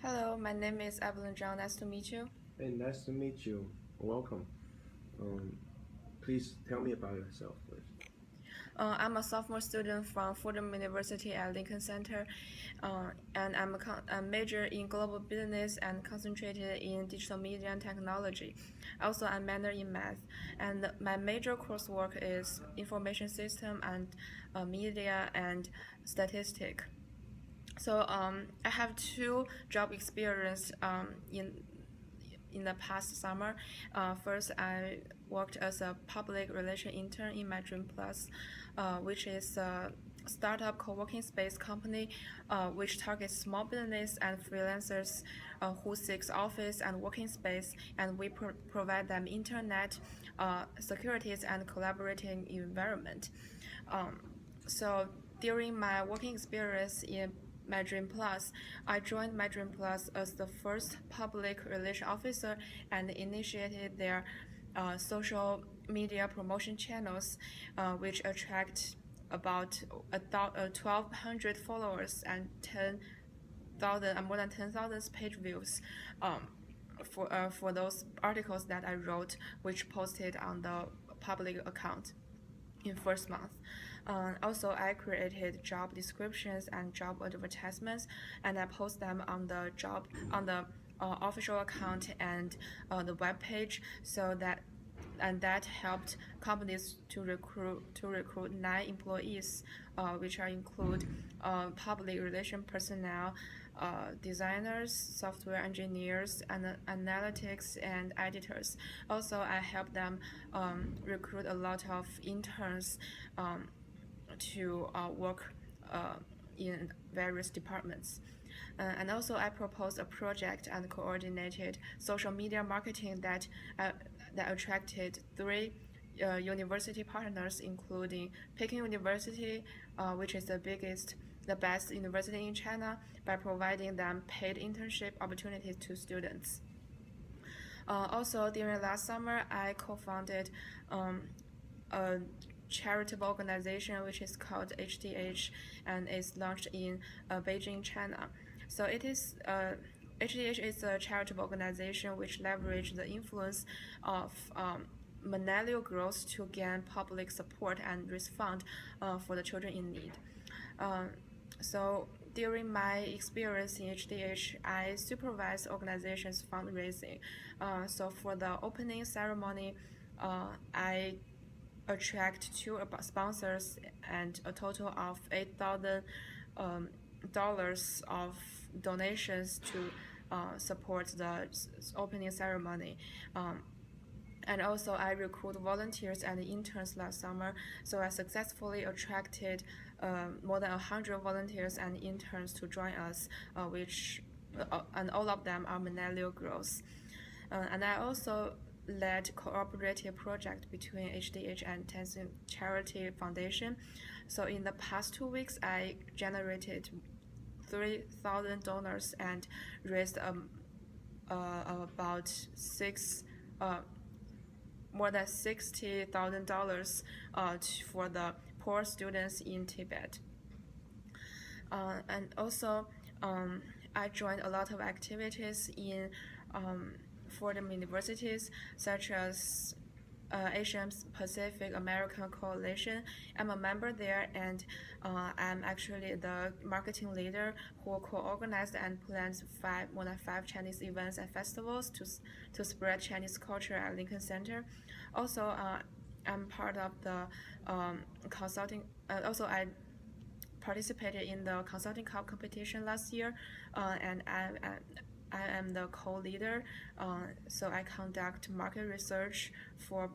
Hello, my name is Evelyn Zhang. Nice to meet you. Hey, nice to meet you. Welcome. Um, Please tell me about yourself first. I'm a sophomore student from Fordham University at Lincoln Center, and I'm major in global business and concentrated in digital media and technology. Also, I'm minor in math, and my major coursework is information system and media and statistic. So I have two job experience in the past summer. First, I worked as a public relation intern in My Dream Plus, which is a startup co-working space company which targets small business and freelancers who seeks office and working space, and we provide them internet, securities, and collaborating environment. Um, so during my working experience in My Dream Plus, I joined My Dream Plus as the first public relation officer and initiated their social media promotion channels, which attract about 1,200 followers and 10,000 and more than 10,000 page views. For those articles that I wrote, which posted on the public account in first month. Also, I created job descriptions and job advertisements, and I post them on the official account and the web page, that helped companies to recruit 9 employees, which are include public relation personnel, designers, software engineers, and analytics and editors. Also, I help them recruit a lot of interns to work in various departments. And also, I proposed a project and coordinated social media marketing that attracted 3 university partners, including Peking University, which is the best university in China, by providing them paid internship opportunities to students. Also, during last summer, I co-founded a charitable organization which is called HDH, and is launched in Beijing, China. So HDH is a charitable organization which leverages the influence of millennial growth to gain public support and raise fund for the children in need. So during my experience in HDH, I supervise organizations fundraising. So for the opening ceremony, I attract 2 sponsors and a total of $8,000 of donations to support the opening ceremony. And also, I recruit volunteers and interns last summer, so I successfully attracted more than 100 volunteers and interns to join us, and all of them are millennial girls. And I also led cooperative project between HDH and Tencent Charity Foundation. So in the past 2 weeks, I generated 3,000 donors and raised about more than $60,000 for the poor students in Tibet. And also, I joined a lot of activities in Fordham universities, such as Asian Pacific American Coalition. I'm a member there, and I'm actually the marketing leader who co-organized and plans more than 5 Chinese events and festivals to spread Chinese culture at Lincoln Center. Also, I'm part of the consulting. Also, I participated in the consulting cup competition last year, and I am the co-leader, so I conduct market research for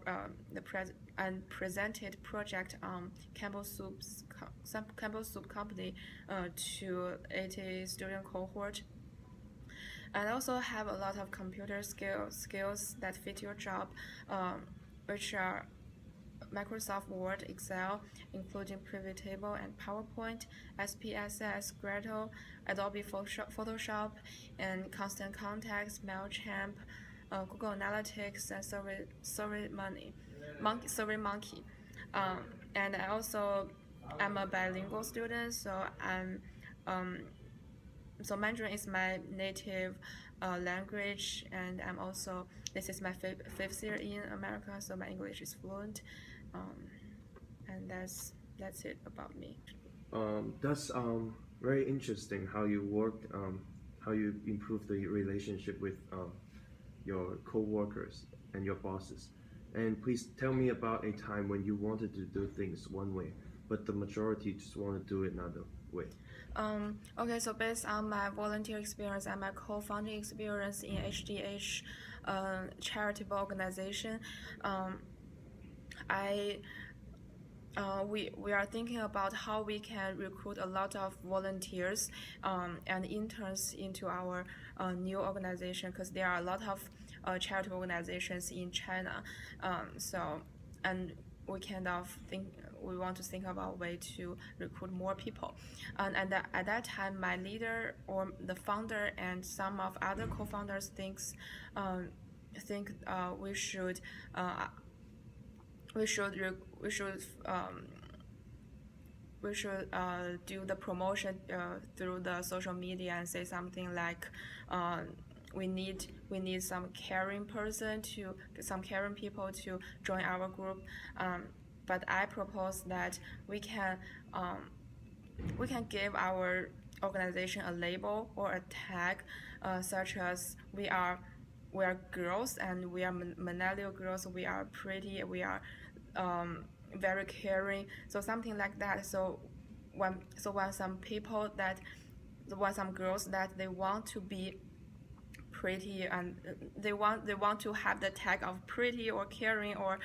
and presented project on Campbell Soup Company to 80 student cohort. And also have a lot of computer skills that fit your job, which are Microsoft Word, Excel, including pivot table and PowerPoint, SPSS, Gradle, Adobe Photoshop, and Constant Contacts, MailChimp, Google Analytics, and SurveyMonkey. And I also am a bilingual student, so I'm so Mandarin is my native language, and this is my fifth year in America, so my English is fluent, and that's it about me. That's very interesting how you work, how you improve the relationship with your co-workers and your bosses. And please tell me about a time when you wanted to do things one way, but the majority just want to do it another way. Okay, so based on my volunteer experience and my co-founding experience in HDH charitable organization, I we are thinking about how we can recruit a lot of volunteers and interns into our new organization, because there are a lot of charitable organizations in China. And we want to think about a way to recruit more people. And at that time, my leader or the founder and some of other co-founders think we should do the promotion through the social media and say something like we need some caring people to join our group. But I propose that we can give our organization a label or a tag, such as we are girls and we are millennial girls. We are pretty. We are very caring. So something like that. So when some girls that they want to be pretty and they want to have the tag of pretty or caring or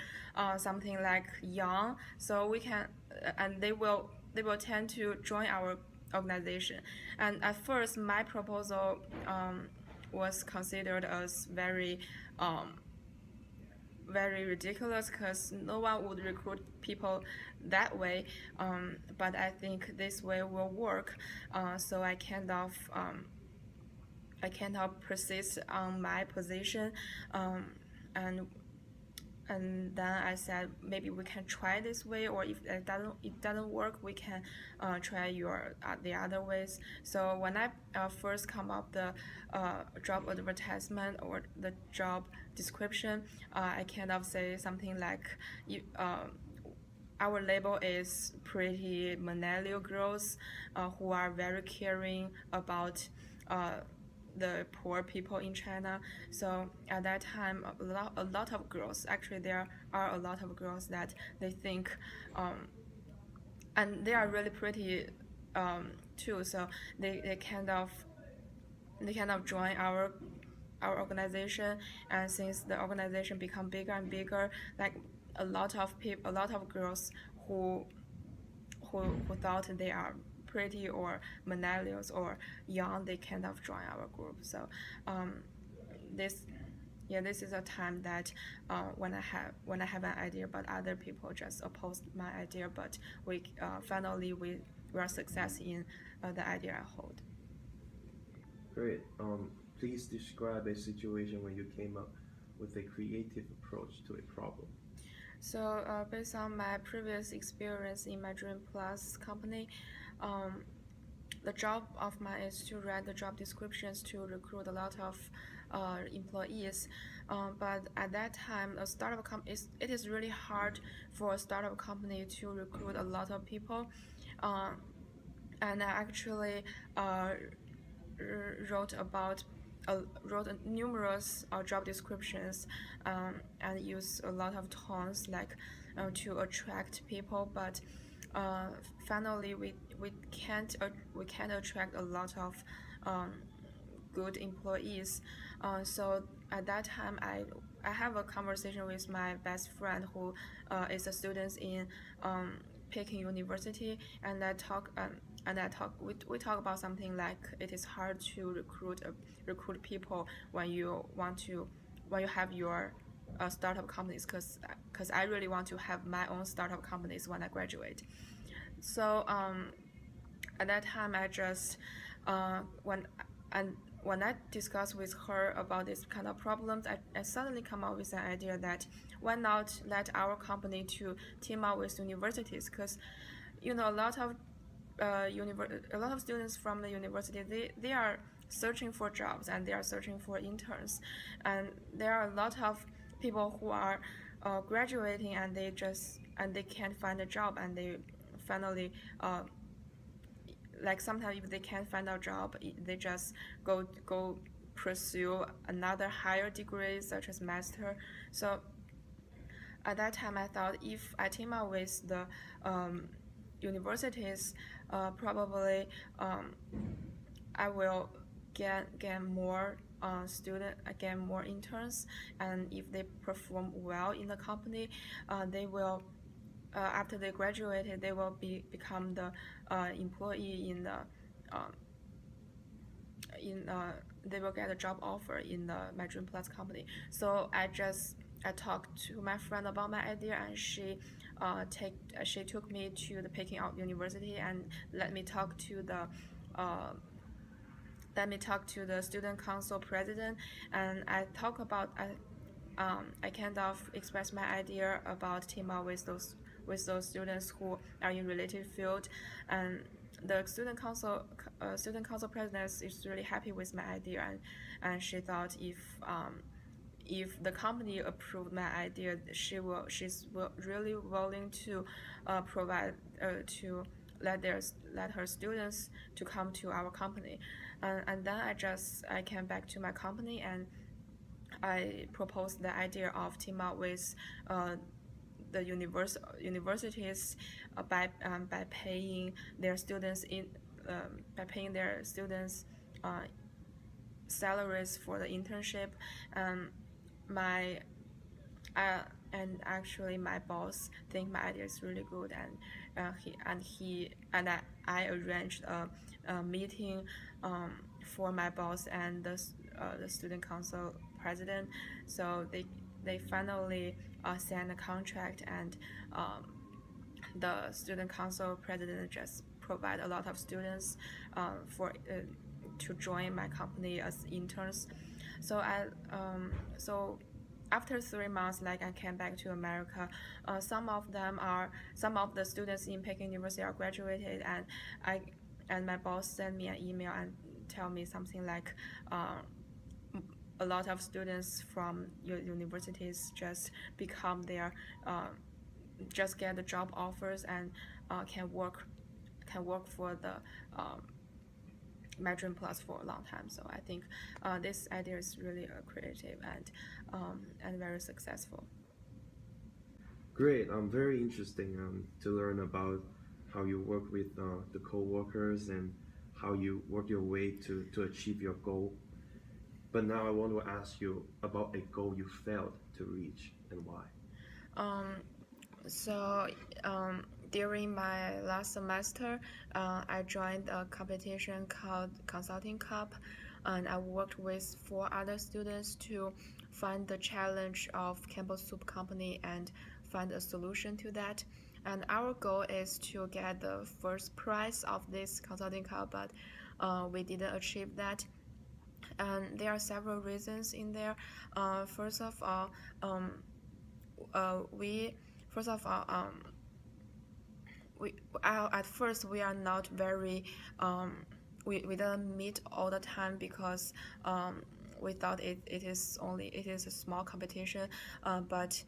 something like young, so we can and they will tend to join our organization. And at first my proposal was considered as very ridiculous, because no one would recruit people that way, but I think this way will work. So I kind of persist on my position, and then I said maybe we can try this way, or if it doesn't work, we can try the other ways. So when I first come up the job advertisement or the job description, I kind of say something like our label is pretty millennial girls who are very caring about the poor people in China. So at that time, a lot of girls, actually there are a lot of girls that they think, and they are really pretty too. So they kind of join our organization, and since the organization become bigger and bigger, like a lot of girls who thought they are pretty or millennials or young, they kind of join our group. So this is a time that when I have an idea, but other people just oppose my idea, but we finally we are success in the idea I hold. Great. Please describe a situation when you came up with a creative approach to a problem. So based on my previous experience in my Dream Plus company, the job of mine is to write the job descriptions to recruit a lot of employees. But at that time, it is really hard for a startup company to recruit a lot of people. And I actually wrote numerous job descriptions and use a lot of tones like to attract people, but finally we can't attract a lot of good employees. So at that time I have a conversation with my best friend who is a student in Peking University, and we talk about something like it is hard to recruit people when you have your startup companies, because I really want to have my own startup companies when I graduate. So at that time I just when I discussed with her about this kind of problems, I suddenly come up with an idea that why not let our company to team up with universities, because a lot of a lot of students from the university, they are searching for jobs and they are searching for interns, and there are a lot of people who are graduating and they can't find a job, and they finally like sometimes if they can't find a job, they just go pursue another higher degree such as master. So at that time I thought if I team up with the universities, probably I will get more get more interns, and if they perform well in the company, they will after they graduated, they will become the employee in the they will get a job offer in the My Dream Plus company. So I talked to my friend about my idea, and she took me to the Peking Out University and let me talk to the student council president, and I kind of expressed my idea about team up with those students who are in related field, and the student council president is really happy with my idea, and she thought if the company approved my idea, she's really willing to provide to let her students to come to our company, and then I came back to my company and I proposed the idea of team up with the universities by paying their students salaries for the internship. And actually my boss think my idea is really good, and I arranged a meeting for my boss and the student council president. So they finally signed a contract, and the student council president just provide a lot of students to join my company as interns. So after 3 months, like I came back to America, some of the students in Peking University are graduated, and my boss sent me an email and tell me something like a lot of students from universities just become their just get the job offers and can work for the My Dream Plus for a long time. So I think this idea is really creative and very successful. Great. Very interesting to learn about how you work with the co-workers and how you work your way to achieve your goal. But now I want to ask you about a goal you failed to reach and why. So during my last semester, I joined a competition called Consulting Cup, and I worked with 4 other students to find the challenge of Campbell Soup Company and find a solution to that. And our goal is to get the first prize of this Consulting Cup, but we didn't achieve that. And there are several reasons in there. First of all, at first we are not very we didn't meet all the time because we thought it is a small competition, but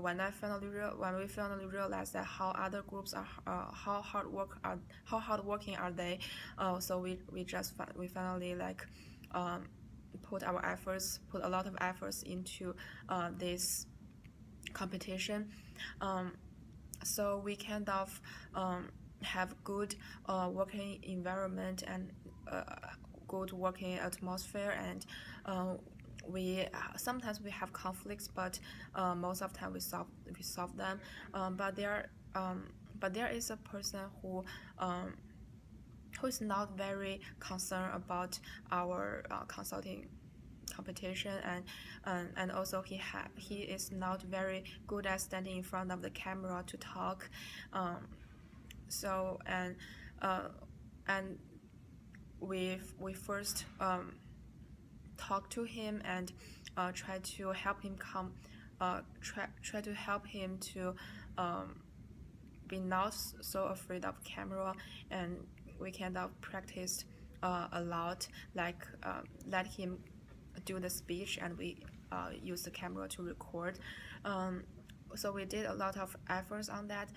when we finally realized that how other groups are how hardworking are they, so we finally put a lot of efforts into this competition. So we kind of have good working environment and good working atmosphere, and sometimes we have conflicts, but most of the time we solve them. But there is a person who is not very concerned about our consulting competition, and also he is not very good at standing in front of the camera to talk. So we first talk to him and try to help him to be not so afraid of camera, and we kind of practiced a lot, like let him do the speech, and we use the camera to record. So we did a lot of efforts on that.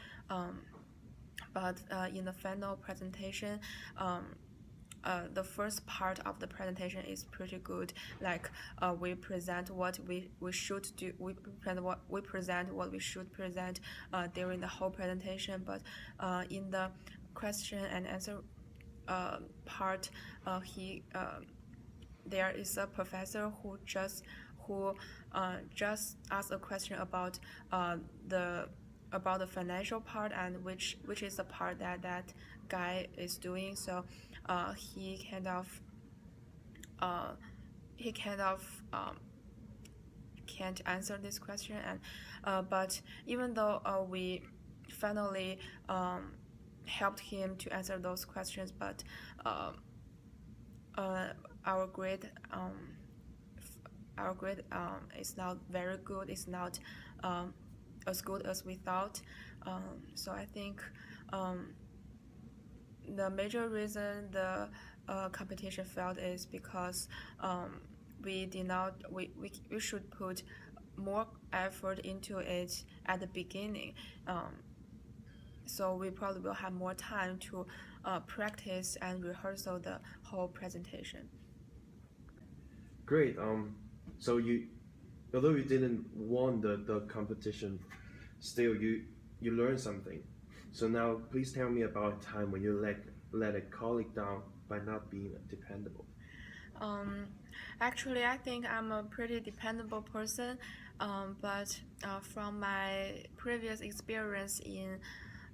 But in the final presentation, the first part of the presentation is pretty good. Like we present what we should do. We present what we should present during the whole presentation. But in the question and answer part, there is a professor who just asked a question about the financial part, and which is the part that guy is doing. So he kind of can't answer this question, and but even though we finally helped him to answer those questions, but our grade is not very good. It's not as good as we thought. So I think the major reason the competition failed is because we should put more effort into it at the beginning. So we probably will have more time to practice and rehearsal the whole presentation. Great. So although you didn't won the competition, still you learned something. So now please tell me about a time when you let a colleague down by not being dependable. Actually, I think I'm a pretty dependable person, but from my previous experience in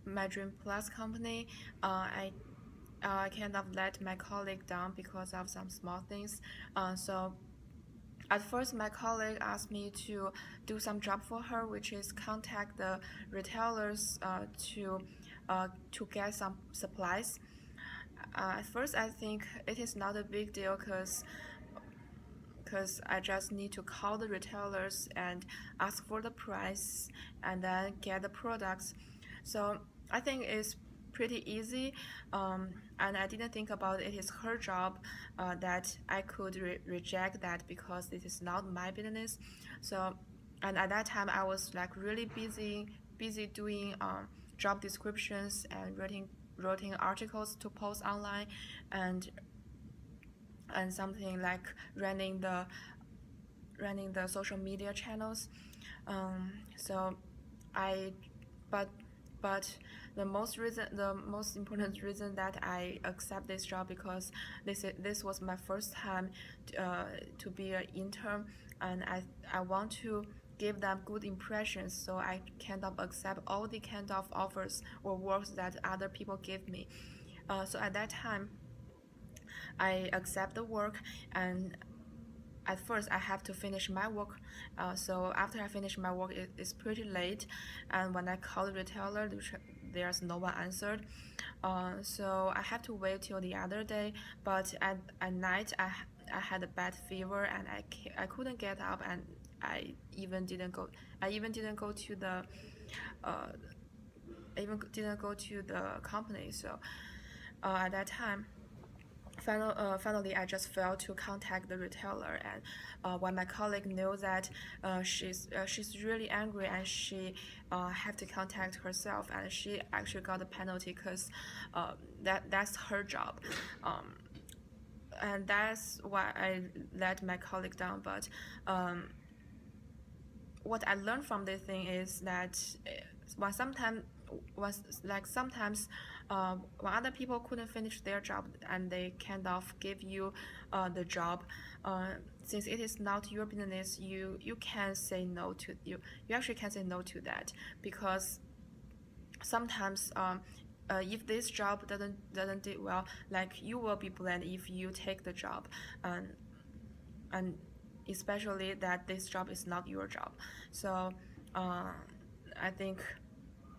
my Dream Plus company, I kind of let my colleague down because of some small things. So at first, my colleague asked me to do some job for her, which is contact the retailers to get some supplies. At first, I think it is not a big deal because I just need to call the retailers and ask for the price and then get the products. So I think it's pretty easy, and I didn't think about it is her job, that I could reject that because this is not my business. So, and at that time I was like really busy doing job descriptions and writing articles to post online, and something like running the social media channels. So I but the most important reason that I accept this job, because this was my first time to be an intern, and I want to give them good impressions, so I kind of accept all the kind of offers or works that other people give me. So at that time, I accept the work, and at first I have to finish my work. So after I finish my work, it's pretty late, and when I call the retailer, there's no one answered. So I have to wait till the other day. But at night, I had a bad fever, and I couldn't get up, and I even didn't go to the company. So at that time, finally, I just failed to contact the retailer, and when my colleague knew that she's really angry, and she have to contact herself, and she actually got a penalty because that's her job, and that's why I let my colleague down. But what I learned from this thing is that sometimes when other people couldn't finish their job, and they kind of give you the job, since it is not your business, you can say no to you actually can say no to that, because sometimes if this job doesn't do well, like you will be blamed if you take the job, and especially that this job is not your job. So I think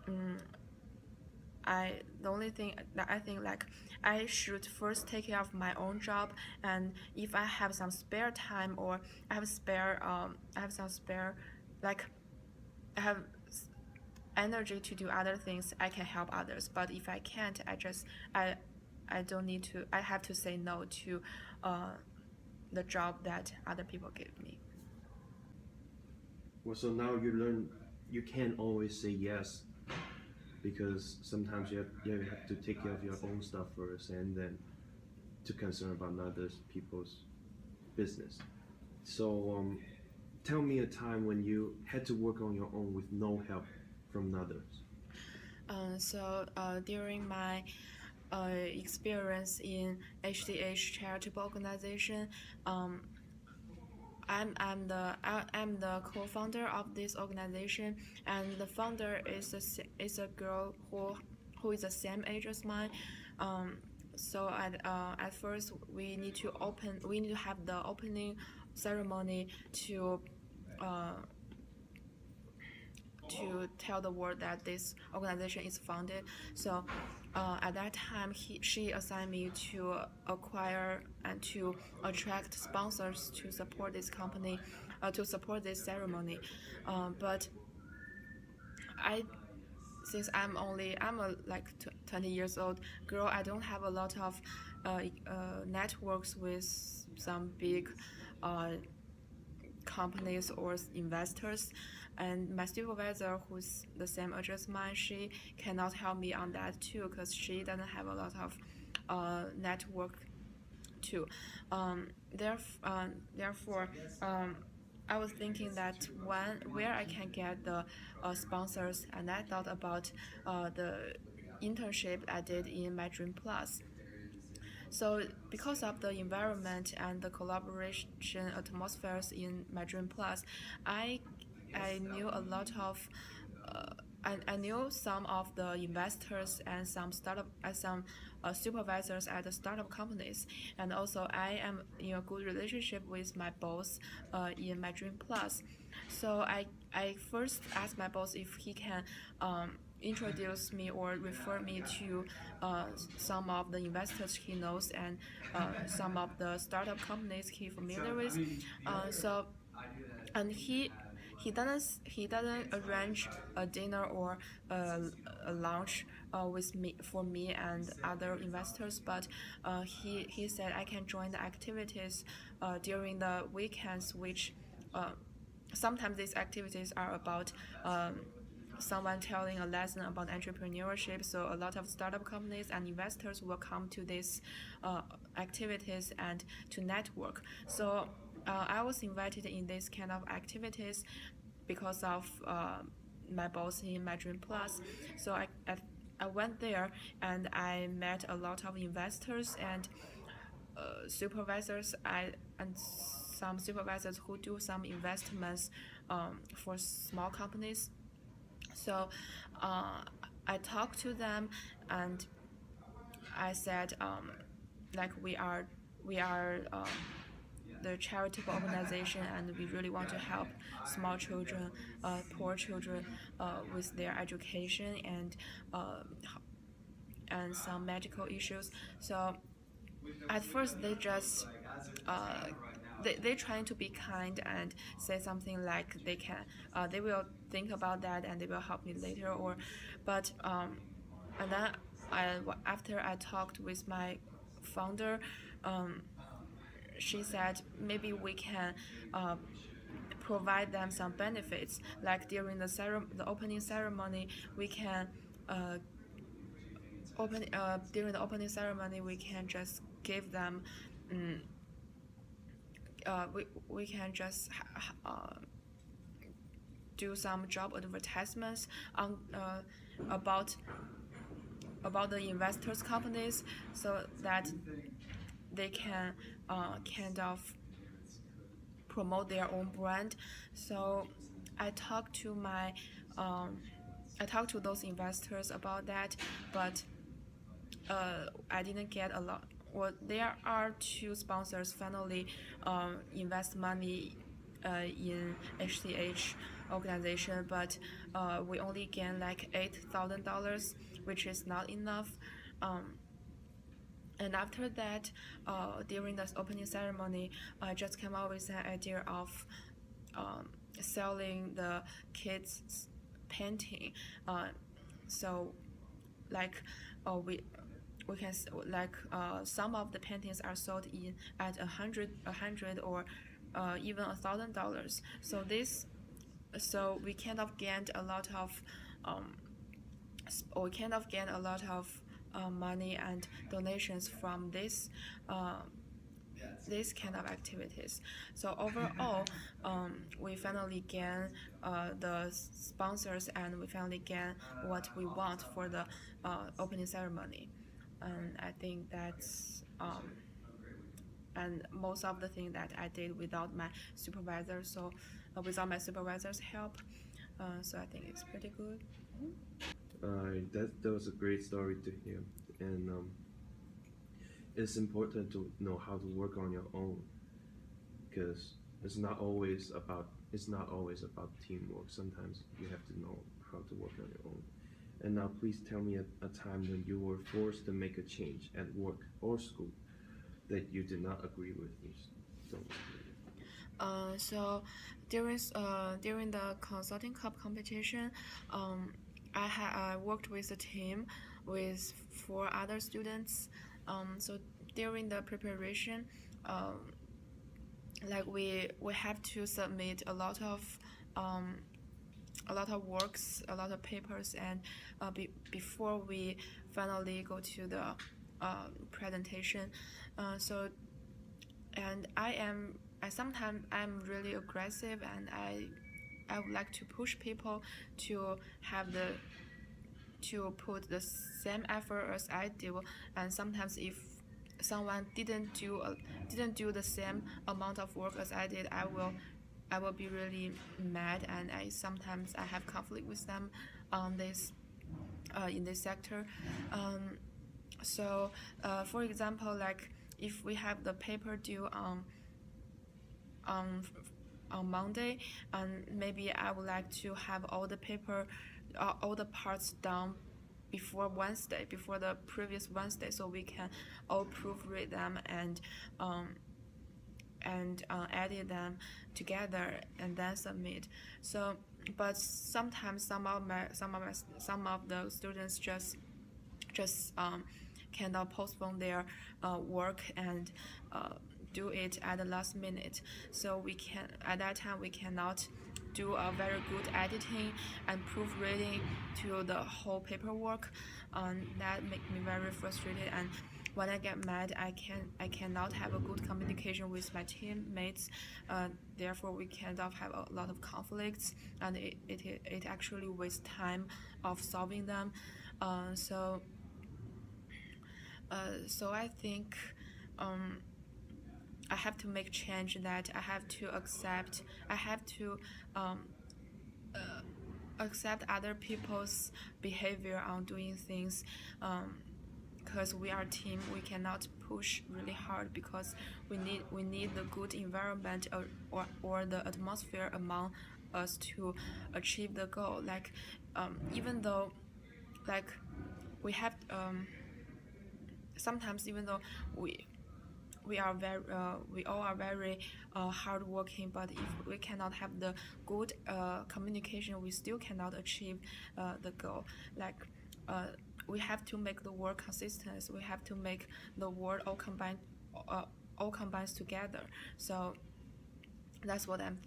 the only thing that I think, like, I should first take care of my own job, and if I have some spare time, or I have some spare, like I energy to do other things, I can help others. But if I can't, I don't need to. I have to say no to the job that other people give me. Well, so now you learn you can't always say yes because sometimes you have to take care of your own stuff first and then to concern about other people's business. So tell me a time when you had to work on your own with no help from others. During my experience in HDH charitable organization, I'm the co-founder of this organization, and the founder is a girl who is the same age as mine. At first we need to have the opening ceremony to tell the world that this organization is founded. So at that time, she assigned me to acquire and to attract sponsors to support this company, to support this ceremony. But I, since I'm a 20 years old girl, I don't have a lot of networks with some big companies or investors, and my supervisor, who's the same age as mine, she cannot help me on that too because she doesn't have a lot of network too. Therefore, I was thinking that where I can get the sponsors, and I thought about the internship I did in My Dream Plus. So because of the environment and the collaboration atmospheres in My Dream Plus, I I knew a lot of I knew some of the investors and some supervisors at the startup companies, and also I am in a good relationship with my boss in My Dream Plus. So I first asked my boss if he can introduce me or refer me to some of the investors he knows and some of the startup companies he familiar with. So and he doesn't arrange a dinner or a lunch with me for me and other investors, but he said I can join the activities during the weekends, which sometimes these activities are about someone telling a lesson about entrepreneurship. So a lot of startup companies and investors will come to these activities and to network. So I was invited in this kind of activities because of my boss in My Dream Plus. So I went there and I met a lot of investors and supervisors. And some supervisors who do some investments for small companies. So I talked to them and I said like we are the charitable organization and we really want to help small children, poor children with their education and some medical issues. So at first they just they trying to be kind and say something like they will think about that and they will help me later, or but and then after I talked with my founder, she said maybe we can provide them some benefits, like during the opening ceremony we can during the opening ceremony we can just give them we can just do some job advertisements on about the investors companies so that they can kind of promote their own brand. So I talked to those investors about that, but I didn't get a lot. Well, there are two sponsors finally invest money in HCH organization, but we only gain like $8,000, which is not enough. And after that, during the opening ceremony, I just came up with an idea of selling the kids painting. So like we can like some of the paintings are sold in at a hundred or even $1,000. So we kind of gained a lot of we kind of gain a lot of money and donations from this kind of activities. So overall, we finally gain the sponsors, and we finally gain what we want for the opening ceremony. And I think that's and most of the thing that I did without my supervisor. So without my supervisor's help. So I think it's pretty good. That was a great story to hear, and it's important to know how to work on your own, because it's not always about teamwork. Sometimes you have to know how to work on your own. And now, please tell me a time when you were forced to make a change at work or school that you did not agree with. So during the consulting cup competition, I worked with a team with 4 other students. So during the preparation, like we have to submit a lot of works, a lot of papers, and before we finally go to the presentation. So and I sometimes I'm really aggressive, and I would like to push people to put the same effort as I do. And sometimes if someone didn't do the same amount of work as I did, I will be really mad, and sometimes I have conflict with them on this in this sector. So for example, like if we have the paper due on Monday, and maybe I would like to have all the parts done before the previous Wednesday, so we can all proofread them and edit them together and then submit. So, but sometimes some of the students just cannot postpone their work and do it at the last minute. So at that time we cannot do a very good editing and proofreading to the whole paperwork. That makes me very frustrated, and when I get mad, I cannot have a good communication with my teammates. Therefore, we cannot have a lot of conflicts, and it actually wastes time of solving them. So I think I have to make change, that I have to accept other people's behavior on doing things, because we are a team. We cannot push really hard, because we need the good environment or the atmosphere among us to achieve the goal. Like even though like we have sometimes, even though we all are very hardworking, but if we cannot have the good communication, we still cannot achieve the goal. Like we have to make the work consistent. We have to make the work all combines together. So that's what I'm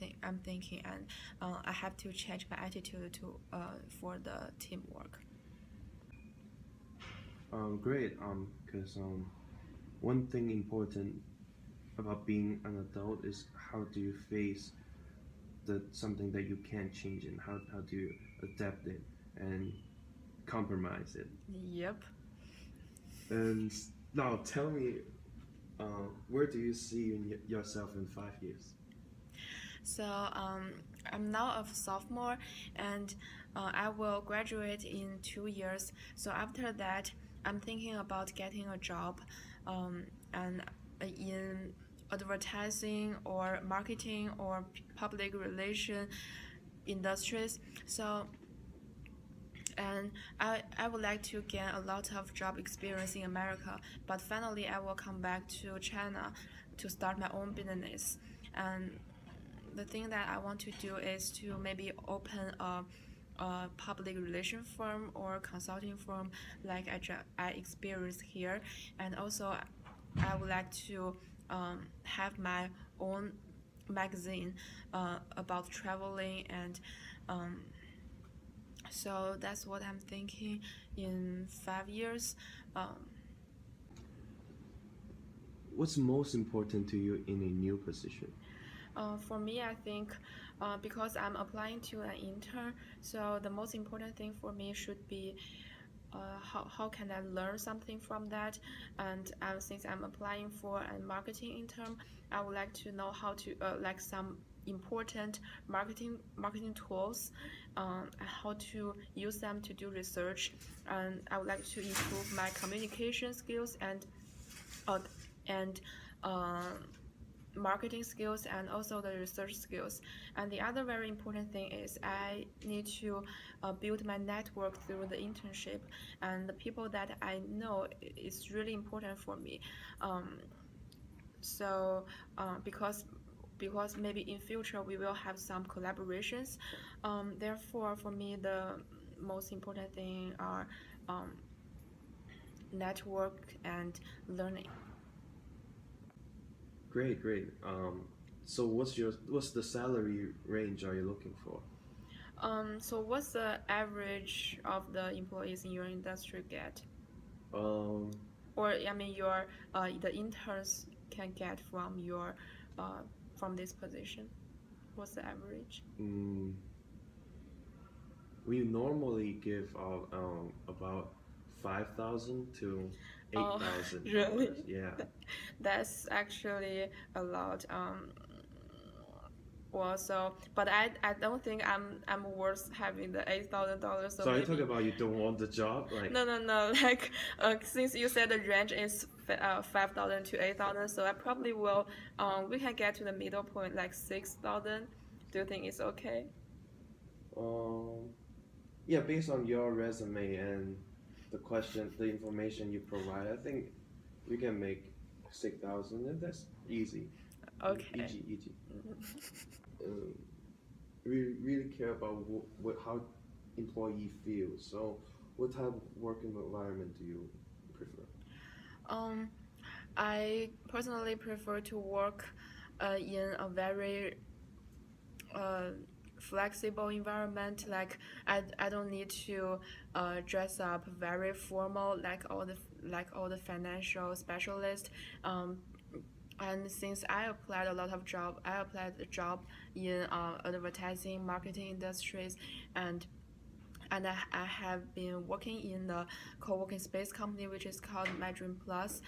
thinking, and I have to change my attitude to for the teamwork. Great. Because one thing important about being an adult is how do you face something that you can't change, and how do you adapt it and compromise it. Yep. And now tell me, where do you see yourself in 5 years? So I'm now a sophomore, and I will graduate in 2 years. So after that, I'm thinking about getting a job, and in advertising or marketing or public relation industries. So and I would like to gain a lot of job experience in America, but finally I will come back to China to start my own business. And the thing that I want to do is to maybe open public relation firm or consulting firm like I experienced here, and also I would like to have my own magazine about traveling, and so that's what I'm thinking in 5 years. What's most important to you in a new position? For me, I think because I'm applying to an intern, so the most important thing for me should be how can I learn something from that? And since I'm applying for a marketing intern, I would like to know how to like some important marketing tools, how to use them to do research, and I would like to improve my communication skills uh, and uh, marketing skills and also the research skills. And the other very important thing is I need to build my network through the internship, and the people that I know is really important for me. So because maybe in future we will have some collaborations. Therefore, for me, the most important thing are network and learning. Great, great. So what's the salary range are you looking for? So what's the average of the employees in your industry get? Um, Or I mean, your the interns can get from your from this position. What's the average? mm, we normally give out about 5,000 to Oh, $8,000. really? Yeah. That's actually a lot. Well, so but I don't think I'm worth having the $8,000. So So are you talking maybe about you don't want the job? Like, no. Like since you said the range is 5,000 to 8,000, so I probably will. We can get to the middle point like 6,000. Do you think it's okay? um, yeah, based on your resume and the information you provide, I think we can make 6,000, and that's easy. Okay. Easy, easy. Um, we really care about how employee feels. So, what type of working environment do you prefer? Um, I personally prefer to work in a very uh, flexible environment. Like I don't need to dress up very formal like all the financial specialists. Um, and since I applied a job in advertising, marketing industries, and I have been working in the co-working space company which is called My Dream Plus.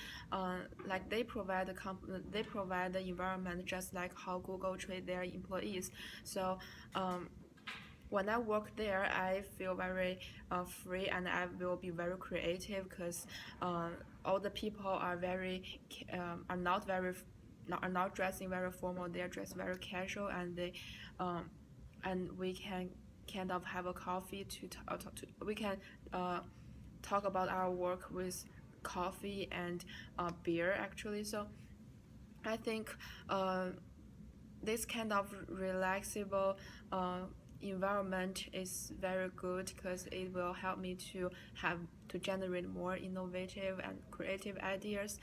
Like they provide the environment just like how Google treat their employees. So when I work there, I feel very free, and I will be very creative because all the people are are not are not dressing very formal. They are dressed very casual, and they and we can kind of have a coffee we can uh, talk about our work with coffee and beer actually. So I think this kind of relaxable environment is very good because it will help me to generate more innovative and creative ideas.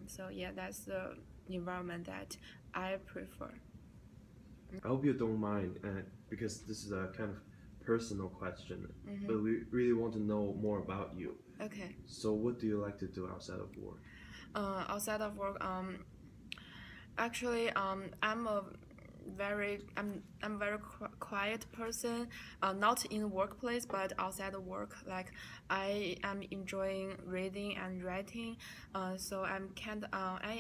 So yeah, that's the environment that I prefer. I hope you don't mind, because this is a kind of personal question, Mm-hmm. but we really want to know more about you. Okay. So, what do you like to do outside of work? Outside of work, actually, I'm a very quiet person. Not in workplace, but outside of work. Like I am enjoying reading and writing. So I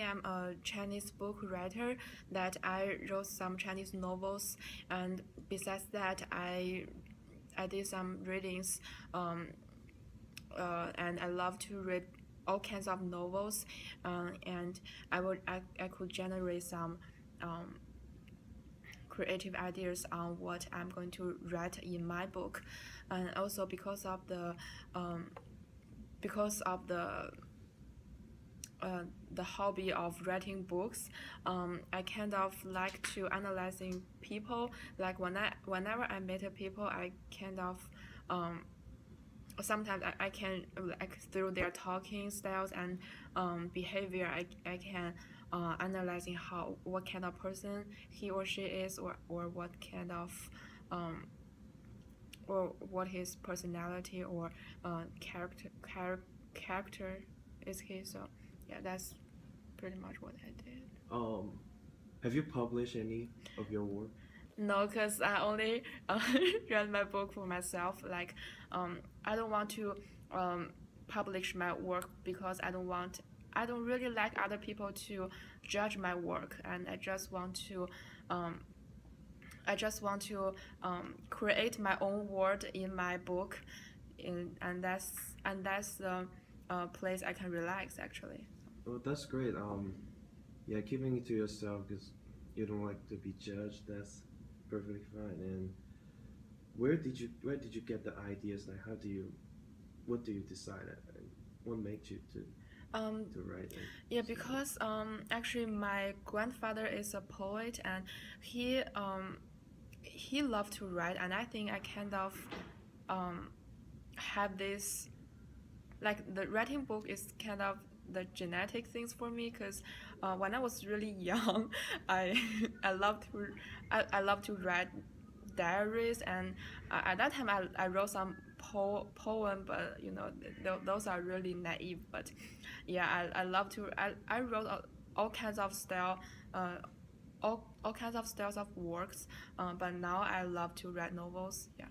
am a Chinese book writer that I wrote some Chinese novels, and besides that, I did some readings. And I love to read all kinds of novels, and I could generate some um, creative ideas on what I'm going to write in my book, and also the hobby of writing books. I kind of like to analyzing people. Like whenever I meet people, I kind of sometimes I can like through their talking styles and behavior, I can analyzing what kind of person he or she is, or what kind of or what his personality or character is he. So yeah, that's pretty much what I did. Have you published any of your work? No, because I only read my book for myself. Like, I don't want to publish my work because I don't really like other people to judge my work, and I just want to create my own world in my book, and that's the place I can relax actually. Oh, that's great. Yeah, keeping it to yourself because you don't like to be judged. That's perfectly fine. And where did you get the ideas? Like, what do you decide? And what makes you Um, to write? And yeah, because actually my grandfather is a poet, and he loved to write, and I think I kind of um, have this, like the writing book is kind of the genetic things for me, because when I was really young, I I love to I love to write diaries, and at that time I wrote some poem, but those are really naive. But yeah, I love to I wrote all kinds of style, all kinds of styles of works, but now I love to write novels. Yeah.